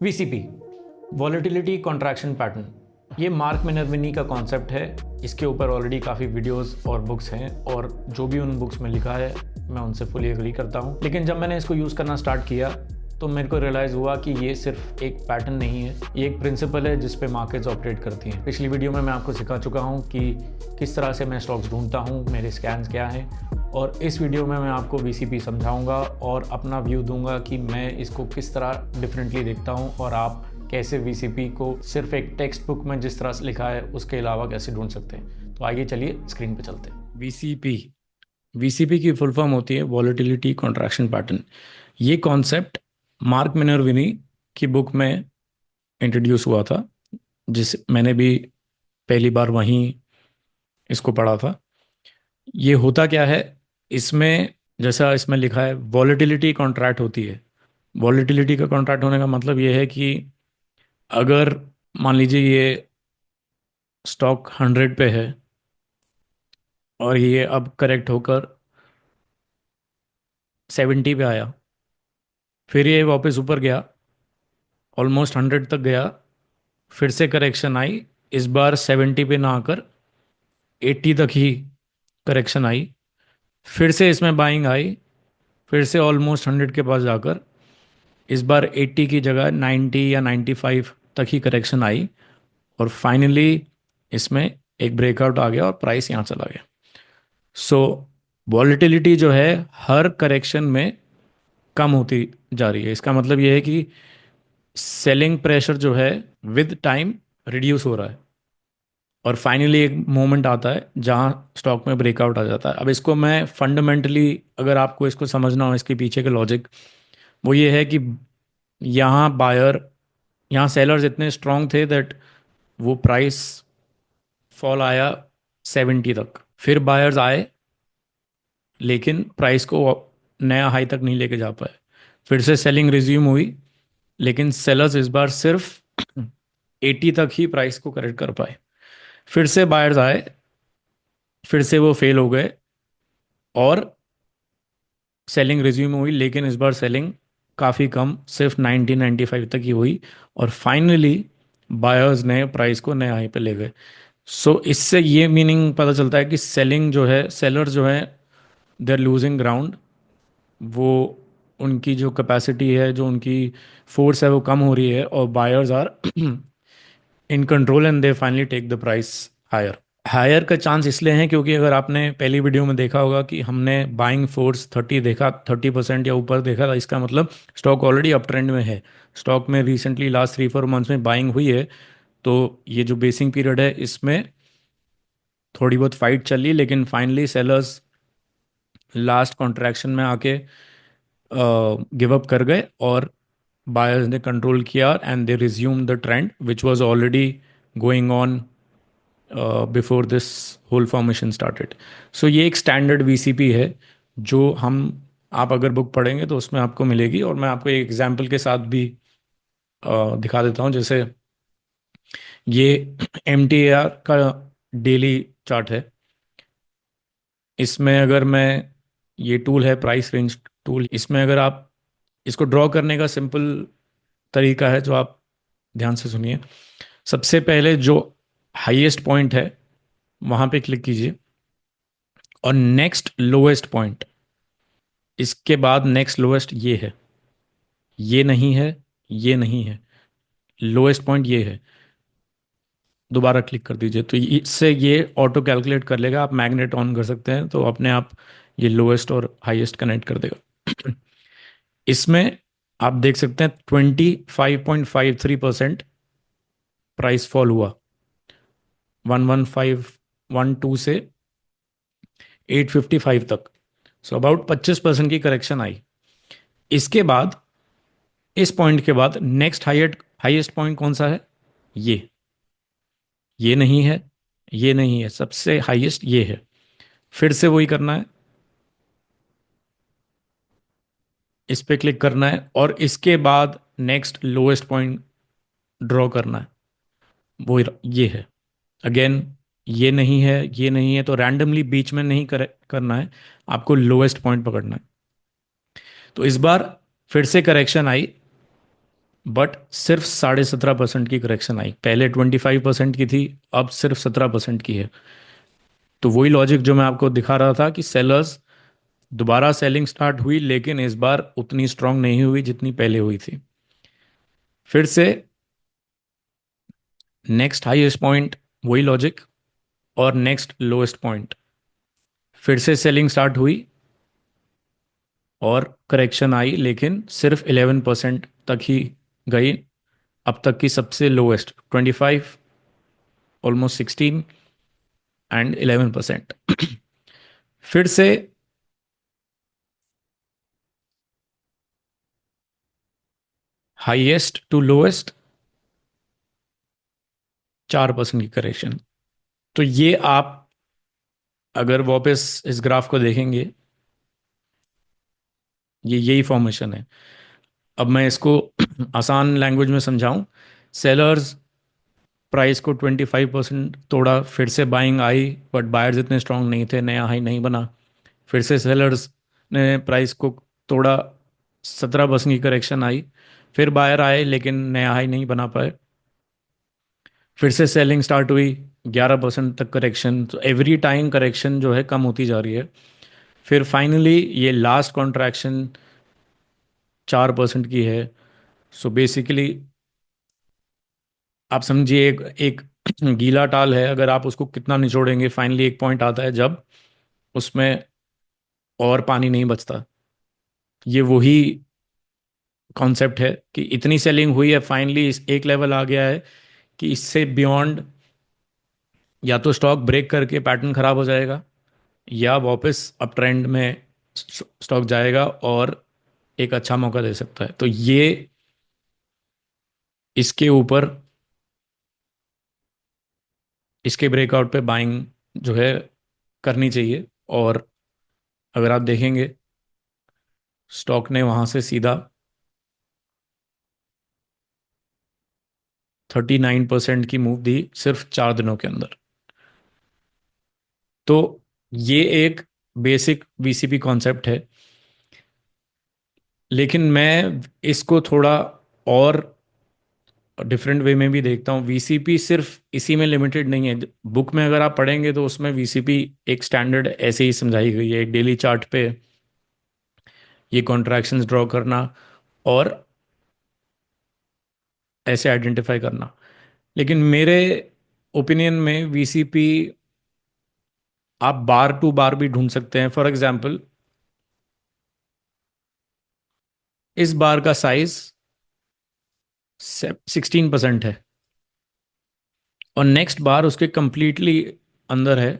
VCP, volatility contraction pattern, ये mark Minervini का concept है। इसके ऊपर ऑलरेडी काफ़ी वीडियोस और बुक्स हैं और जो भी उन बुक्स में लिखा है मैं उनसे फुली एग्री करता हूँ। लेकिन जब मैंने इसको यूज़ करना स्टार्ट किया तो मेरे को रियलाइज़ हुआ कि ये सिर्फ एक पैटर्न नहीं है, ये एक प्रिंसिपल है जिस पे मार्केट्स ऑपरेट करती हैं। पिछली वीडियो में मैं आपको सिखा चुका हूँ कि किस तरह से मैं स्टॉक्स ढूंढता हूँ, मेरे स्कैन्स क्या हैं, और इस वीडियो में मैं आपको वीसीपी समझाऊंगा और अपना व्यू दूंगा कि मैं इसको किस तरह डिफरेंटली देखता हूँ और आप कैसे वीसीपी को सिर्फ एक टेक्स्ट बुक में जिस तरह से लिखा है उसके अलावा कैसे ढूंढ सकते हैं। तो आइए चलिए स्क्रीन पे चलते हैं। वीसीपी की फुल फॉर्म होती है वॉलेटिलिटी कॉन्ट्रैक्शन पैटर्न। ये कॉन्सेप्ट मार्क मिनर्विनी की बुक में इंट्रोड्यूस हुआ था, जिस मैंने भी पहली बार वहीं इसको पढ़ा था। ये होता क्या है, इसमें जैसा इसमें लिखा है वॉलेटिलिटी कॉन्ट्रैक्ट होती है। वॉलेटिलिटी का कॉन्ट्रैक्ट होने का मतलब ये है कि अगर मान लीजिए ये स्टॉक 100 पे है और ये अब करेक्ट होकर 70 पे आया, फिर ये वापस ऊपर गया, ऑलमोस्ट 100 तक गया, फिर से करेक्शन आई, इस बार 70 पे ना आकर 80 तक ही करेक्शन आई, फिर से इसमें बाइंग आई, फिर से ऑलमोस्ट 100 के पास जाकर इस बार 80 की जगह 90 या 95 तक ही करेक्शन आई, और फाइनली इसमें एक ब्रेकआउट आ गया और प्राइस यहाँ चला गया। सो वॉलेटिलिटी जो है हर करेक्शन में कम होती जा रही है। इसका मतलब ये है कि सेलिंग प्रेशर जो है विद टाइम रिड्यूस हो रहा है और फाइनली एक मोमेंट आता है जहां स्टॉक में ब्रेकआउट आ जाता है। अब इसको मैं फंडामेंटली, अगर आपको इसको समझना हो, इसके पीछे के लॉजिक वो ये है कि यहाँ बायर, यहाँ सेलर्स इतने स्ट्रांग थे दैट वो प्राइस फॉल आया 70 तक, फिर बायर्स आए लेकिन प्राइस को नया हाई तक नहीं लेके जा पाए, फिर से सेलिंग रिज्यूम हुई लेकिन सेलर्स इस बार सिर्फ 80 तक ही प्राइस को करेक्ट कर पाए, फिर से बायर्स आए, फिर से वो फेल हो गए और सेलिंग रिज्यूम हुई, लेकिन इस बार सेलिंग काफ़ी कम, सिर्फ 90-95 तक ही हुई, और फाइनली बायर्स ने प्राइस को नए हाई पे ले गए। सो इससे ये मीनिंग पता चलता है कि सेलिंग जो है, सेलर जो है, दे आर लूजिंग ग्राउंड। वो उनकी जो कैपेसिटी है, जो उनकी फोर्स है, वो कम हो रही है और buyers are in control and they finally take the price higher. Higher का चांस इसलिए है क्योंकि अगर आपने पहली वीडियो में देखा होगा कि हमने बाइंग फोर्स 30 देखा, 30% या ऊपर देखा था, इसका मतलब स्टॉक ऑलरेडी अप ट्रेंड में है। स्टॉक में रिसेंटली लास्ट 3-4 मंथ्स में बाइंग हुई है, तो ये जो बेसिंग पीरियड है इसमें थोड़ी बहुत फाइट चली, लेकिन फाइनली सेलर्स लास्ट कॉन्ट्रैक्शन में आके गिव अप कर गए और बायर्स ने कंट्रोल किया and they resume the trend which was already going on before this whole formation started. So ये एक स्टैंडर्ड वीसीपी है जो हम, आप अगर बुक पढ़ेंगे तो उसमें आपको मिलेगी, और मैं आपको एक एग्जांपल के साथ भी दिखा देता हूँ। जैसे ये एम का डेली चार्ट है। इसमें अगर मैं, ये टूल है प्राइस रेंज टूल, इसमें अगर आप इसको ड्रॉ करने का सिंपल तरीका है जो आप ध्यान से सुनिए। सबसे पहले जो हाईएस्ट पॉइंट है वहां पे क्लिक कीजिए और नेक्स्ट लोएस्ट पॉइंट, इसके बाद नेक्स्ट लोएस्ट ये है, ये नहीं है, ये नहीं है, लोएस्ट पॉइंट ये है, दोबारा क्लिक कर दीजिए। तो इससे ये ऑटो कैलकुलेट कर लेगा। आप मैग्नेट ऑन कर सकते हैं तो अपने आप ये लोएस्ट और हाईएस्ट कनेक्ट कर देगा। इसमें आप देख सकते हैं 25.53% प्राइस फॉल हुआ 11512 से 855 तक। सो अबाउट 25% की करेक्शन आई। इसके बाद, इस पॉइंट के बाद नेक्स्ट हाईएस्ट पॉइंट कौन सा है? ये नहीं है, ये नहीं है, सबसे हाईएस्ट ये है। फिर से वही करना है, इस पे क्लिक करना है और इसके बाद नेक्स्ट लोएस्ट पॉइंट ड्रॉ करना है, वो ये है। अगेन ये नहीं है, ये नहीं है, तो रैंडमली बीच में नहीं करना है, आपको लोएस्ट पॉइंट पकड़ना है। तो इस बार फिर से करेक्शन आई बट सिर्फ 17.5% की करेक्शन आई, पहले 25% की थी, अब सिर्फ 17% की है। तो वही लॉजिक जो मैं आपको दिखा रहा था कि सेलर्स दोबारा सेलिंग स्टार्ट हुई, लेकिन इस बार उतनी स्ट्रांग नहीं हुई जितनी पहले हुई थी। फिर से नेक्स्ट हाईएस्ट पॉइंट वही लॉजिक, और नेक्स्ट लोएस्ट पॉइंट फिर से सेलिंग स्टार्ट हुई और करेक्शन आई, लेकिन सिर्फ 11% तक ही गई। अब तक की सबसे लोएस्ट 25, ऑलमोस्ट 16 एंड 11%। फिर से हाईएस्ट टू लोएस्ट 4% की करेक्शन। तो ये आप अगर वापस इस ग्राफ को देखेंगे, ये यही फॉर्मेशन है। अब मैं इसको आसान लैंग्वेज में समझाऊं। सेलर्स प्राइस को 25% तोड़ा, फिर से बाइंग आई, बट बायर्स इतने स्ट्रांग नहीं थे, नया हाई नहीं बना। फिर से सेलर्स ने प्राइस को तोड़ा, 17% की करेक्शन आई, फिर बायर आए लेकिन नया हाई नहीं बना पाए। फिर से सेलिंग स्टार्ट हुई, 11% तक करेक्शन। तो एवरी टाइम करेक्शन जो है कम होती जा रही है। फिर फाइनली ये लास्ट कॉन्ट्रैक्शन 4% की है। सो बेसिकली आप समझिए एक एक गीला टाल है, अगर आप उसको कितना निचोड़ेंगे, फाइनली एक पॉइंट आता है जब उसमें और पानी नहीं बचता। ये वही कॉन्सेप्ट है कि इतनी सेलिंग हुई है, फाइनली इस एक लेवल आ गया है कि इससे बियॉन्ड या तो स्टॉक ब्रेक करके पैटर्न खराब हो जाएगा, या वापस अप ट्रेंड में स्टॉक जाएगा और एक अच्छा मौका दे सकता है। तो ये इसके ऊपर, इसके ब्रेकआउट पे बाइंग जो है करनी चाहिए। और अगर आप देखेंगे, स्टॉक ने वहां से सीधा 39% की मूव दी सिर्फ 4 दिनों के अंदर। तो ये एक बेसिक वीसीपी कॉन्सेप्ट है, लेकिन मैं इसको थोड़ा और डिफरेंट वे में भी देखता हूँ। वीसीपी सिर्फ इसी में लिमिटेड नहीं है। बुक में अगर आप पढ़ेंगे तो उसमें वीसीपी एक स्टैंडर्ड ऐसे ही समझाई गई है, एक डेली चार्ट पे ये कॉन्ट्रैक्शंस ड्रॉ करना और ऐसे आइडेंटिफाई करना। लेकिन मेरे ओपिनियन में वीसीपी आप बार टू बार भी ढूंढ सकते हैं। फॉर एग्जांपल, इस बार का साइज 16% है और नेक्स्ट बार उसके कंप्लीटली अंदर है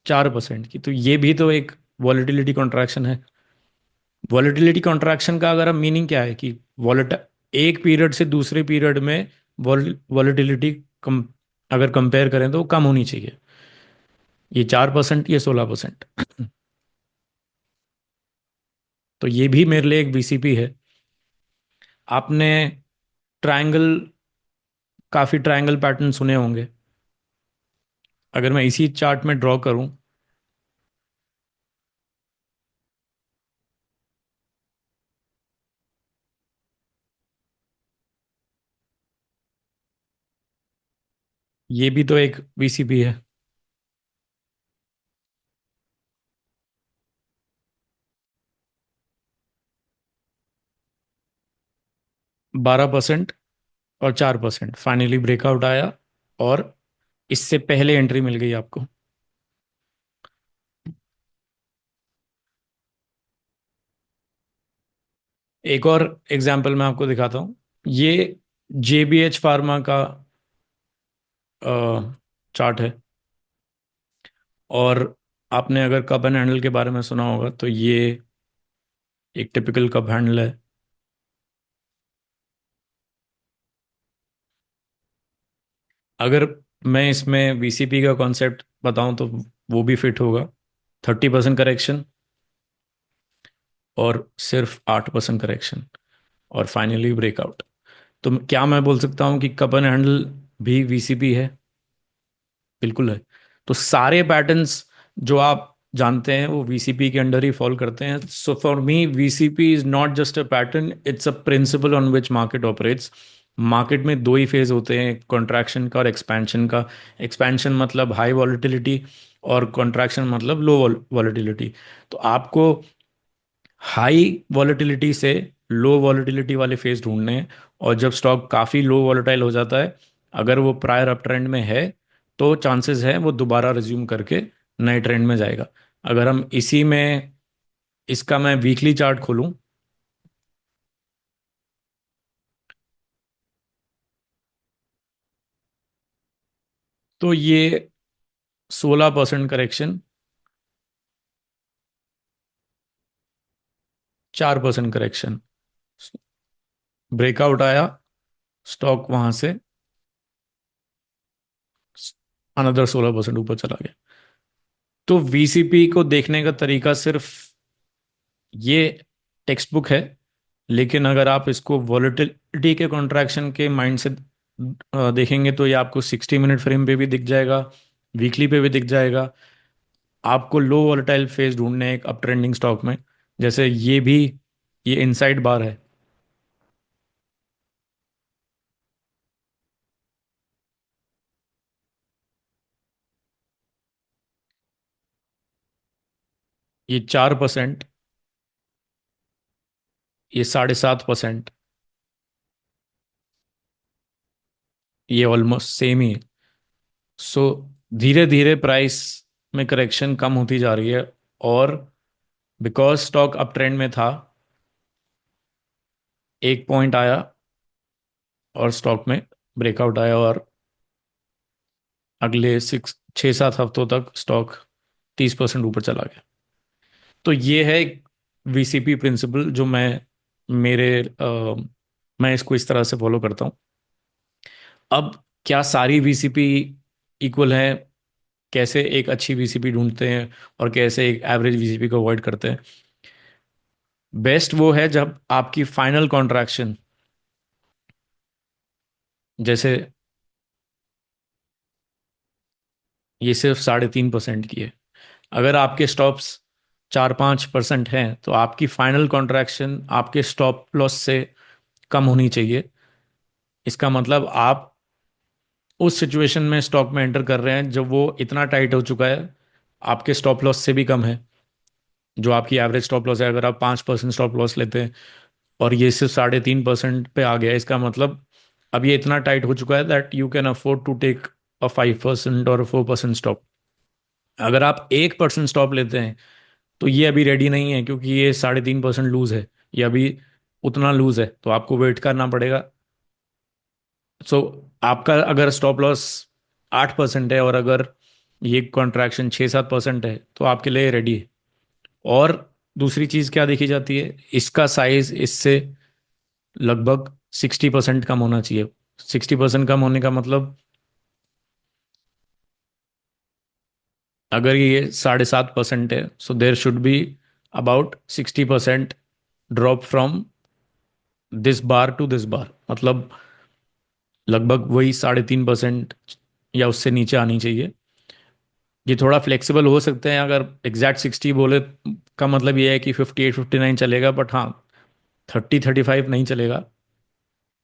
4% की। तो ये भी तो एक वॉलेटिलिटी कॉन्ट्रैक्शन है। वॉलेटिलिटी कॉन्ट्रैक्शन का अगर हम मीनिंग क्या है कि वॉलेट एक पीरियड से दूसरे पीरियड में वॉलेटिलिटी कम, अगर कंपेयर करें तो वो कम होनी चाहिए। ये 4%, ये 16%। तो ये भी मेरे लिए एक वीसीपी है। आपने ट्रायंगल, काफ़ी ट्रायंगल पैटर्न सुने होंगे। अगर मैं इसी चार्ट में ड्रॉ करूं, ये भी तो एक वीसीपी है। 12% और 4% फाइनली ब्रेकआउट आया, और इससे पहले एंट्री मिल गई आपको। एक और एग्जांपल मैं आपको दिखाता हूँ। ये जेबीएच फार्मा का चार्ट है, और आपने अगर कप एंड हैंडल के बारे में सुना होगा तो ये एक टिपिकल कप हैंडल है। अगर मैं इसमें वीसीपी का कॉन्सेप्ट बताऊं तो वो भी फिट होगा। 30% करेक्शन और सिर्फ 8% करेक्शन, और फाइनली ब्रेकआउट। तो क्या मैं बोल सकता हूँ कि कप एंड हैंडल भी वीसीपी है? बिल्कुल है। तो सारे पैटर्न्स जो आप जानते हैं वो वीसीपी के अंडर ही फॉल करते हैं। So for me VCP is not just a pattern, it's a principal on which market operates. Market में दो ही फेज होते हैं, कॉन्ट्रैक्शन का और एक्सपेंशन का। एक्सपेंशन मतलब हाई वॉलेटिलिटी, और कॉन्ट्रैक्शन मतलब लो वॉलेटिलिटी। तो आपको हाई वॉलेटिलिटी से लो वॉलेटिलिटी वाले फेज ढूंढने हैं। और जब स्टॉक काफ़ी लो वॉलेटाइल हो जाता है, अगर वो प्रायर अप ट्रेंड में है, तो चांसेस है वो दोबारा रिज्यूम करके नए ट्रेंड में जाएगा। अगर हम इसी में, इसका मैं वीकली चार्ट खोलूं, तो ये 16% करेक्शन, 4% करेक्शन, ब्रेकआउट आया, स्टॉक वहां से अनदर 16% ऊपर चला गया। तो वीसीपी को देखने का तरीका सिर्फ ये टेक्स्ट बुक है, लेकिन अगर आप इसको वॉलेटिलिटी के कॉन्ट्रैक्शन के माइंड से देखेंगे, तो ये आपको 60 मिनट फ्रेम पे भी दिख जाएगा, वीकली पे भी दिख जाएगा। आपको लो वॉलेटाइल फेज ढूंढने हैं एक अप ट्रेंडिंग स्टॉक में, जैसे ये भी, ये इनसाइड बार है। ये 4%, ये 7.5%, ये ऑलमोस्ट सेम ही है। सो धीरे धीरे प्राइस में करेक्शन कम होती जा रही है, और बिकॉज स्टॉक अप ट्रेंड में था, एक पॉइंट आया और स्टॉक में ब्रेकआउट आया, और अगले 6-7 हफ्तों तक स्टॉक 30% ऊपर चला गया। तो ये है एक वीसीपी प्रिंसिपल जो मेरे मैं इसको इस तरह से फॉलो करता हूँ। अब क्या सारी वीसीपी इक्वल है? कैसे एक अच्छी वीसीपी ढूंढते हैं और कैसे एक एवरेज वीसीपी को अवॉइड करते हैं? बेस्ट वो है जब आपकी फाइनल कॉन्ट्रैक्शन, जैसे ये सिर्फ 3.5% की है, अगर आपके स्टॉप्स 4-5% हैं, तो आपकी फाइनल कॉन्ट्रैक्शन आपके स्टॉप लॉस से कम होनी चाहिए। इसका मतलब आप उस सिचुएशन में स्टॉक में एंटर कर रहे हैं जब वो इतना टाइट हो चुका है, आपके स्टॉप लॉस से भी कम है। जो आपकी एवरेज स्टॉप लॉस है, अगर आप 5% स्टॉप लॉस लेते हैं और ये सिर्फ 3.5% पे आ गया, इसका मतलब अब ये इतना टाइट हो चुका है that you can afford to take a 5% और 4% स्टॉप। अगर आप 1% स्टॉप लेते हैं, तो ये अभी रेडी नहीं है, क्योंकि ये 3.5% लूज है, ये अभी उतना लूज है, तो आपको वेट करना पड़ेगा। सो आपका अगर स्टॉप लॉस 8% है, और अगर ये कॉन्ट्रैक्शन 6-7% है, तो आपके लिए रेडी है। और दूसरी चीज़ क्या देखी जाती है, इसका साइज इससे लगभग 60% कम होना चाहिए। 60% कम होने का मतलब, अगर ये 7.5% है, so there should be about 60% drop from this bar to this bar, मतलब लगभग वही 3.5% या उससे नीचे आनी चाहिए। ये थोड़ा फ्लेक्सिबल हो सकते हैं, अगर एग्जैक्ट 60 बोले का मतलब ये है कि 58-59 चलेगा, बट हाँ, 30-35 नहीं चलेगा।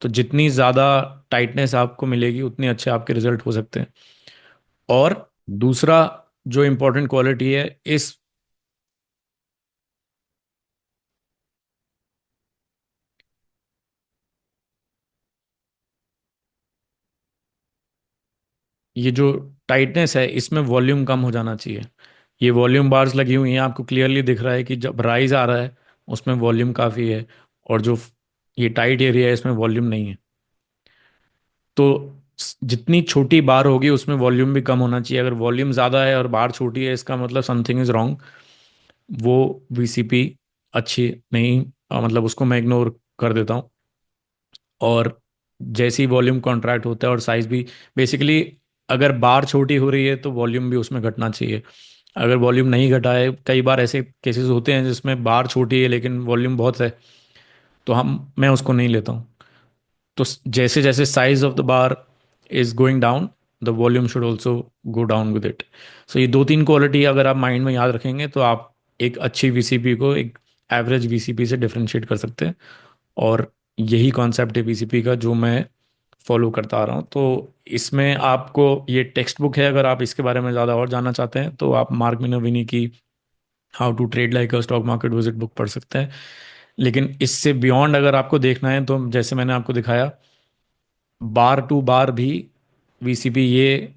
तो जितनी ज़्यादा टाइटनेस आपको मिलेगी, उतने अच्छे आपके रिजल्ट हो सकते हैं। और दूसरा जो इम्पोर्टेंट क्वालिटी है इस, ये जो टाइटनेस है, इसमें वॉल्यूम कम हो जाना चाहिए। ये वॉल्यूम बार्स लगी हुई हैं, आपको क्लियरली दिख रहा है कि जब राइज आ रहा है उसमें वॉल्यूम काफ़ी है, और जो ये टाइट एरिया है इसमें वॉल्यूम नहीं है। तो जितनी छोटी बार होगी उसमें वॉल्यूम भी कम होना चाहिए। अगर वॉल्यूम ज़्यादा है और बार छोटी है, इसका मतलब समथिंग इज़ रॉन्ग। वो वीसीपी अच्छी नहीं, मतलब उसको मैं इग्नोर कर देता हूँ। और जैसी वॉल्यूम कॉन्ट्रैक्ट होता है और साइज भी, बेसिकली अगर बार छोटी हो रही है तो वॉल्यूम भी उसमें घटना चाहिए। अगर वॉल्यूम नहीं घटा है, कई बार ऐसे केसेस होते हैं जिसमें बार छोटी है लेकिन वॉल्यूम बहुत है, तो हम मैं उसको नहीं लेता हूँ। तो जैसे जैसे size of the bar is going down, the volume should also go down with it. So ये दो तीन क्वालिटी अगर आप माइंड में याद रखेंगे तो आप एक अच्छी वीसीपी को एक एवरेज वीसीपी से डिफरेंशिएट कर सकते हैं। और यही कॉन्सेप्ट है वीसीपी का जो मैं फॉलो करता आ रहा हूँ। तो इसमें आपको ये टेक्स्ट बुक है, अगर आप इसके बारे में ज़्यादा और जानना चाहते हैं तो आप मार्क मिनर्विनी की how to trade like a stock market wizard book पढ़ सकते हैं। लेकिन इससे बियॉन्ड अगर आपको देखना है तो जैसे मैंने आपको दिखाया, बार टू बार भी वीसीपी ये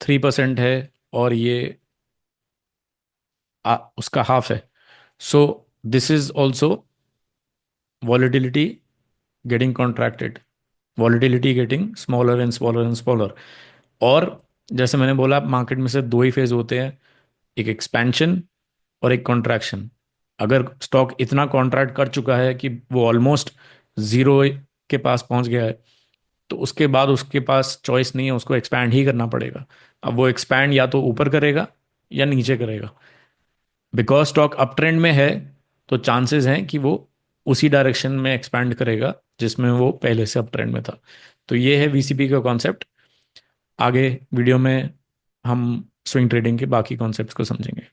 3% है और ये उसका हाफ है। So this is also volatility getting contracted, volatility getting smaller and smaller and smaller. और जैसे मैंने बोला मार्केट में से दो ही फेज होते हैं, एक एक्सपेंशन और एक कॉन्ट्रैक्शन। अगर स्टॉक इतना कॉन्ट्रैक्ट कर चुका है कि वो ऑलमोस्ट जीरो के पास पहुंच गया है तो उसके बाद उसके पास चॉइस नहीं है, उसको एक्सपैंड ही करना पड़ेगा। अब वो एक्सपैंड या तो ऊपर करेगा या नीचे करेगा। बिकॉज स्टॉक अप ट्रेंड में है तो चांसेस हैं कि वो उसी डायरेक्शन में एक्सपैंड करेगा जिसमें वो पहले से अप ट्रेंड में था। तो ये है वीसीपी का कॉन्सेप्ट। आगे वीडियो में हम स्विंग ट्रेडिंग के बाकी कॉन्सेप्ट्स को समझेंगे।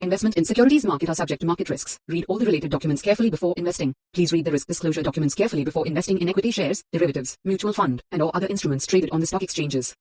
Investment in securities market are subject to market risks. Read all the related documents carefully before investing. Please read the risk disclosure documents carefully before investing in equity shares, derivatives, mutual fund, and or other instruments traded on the stock exchanges.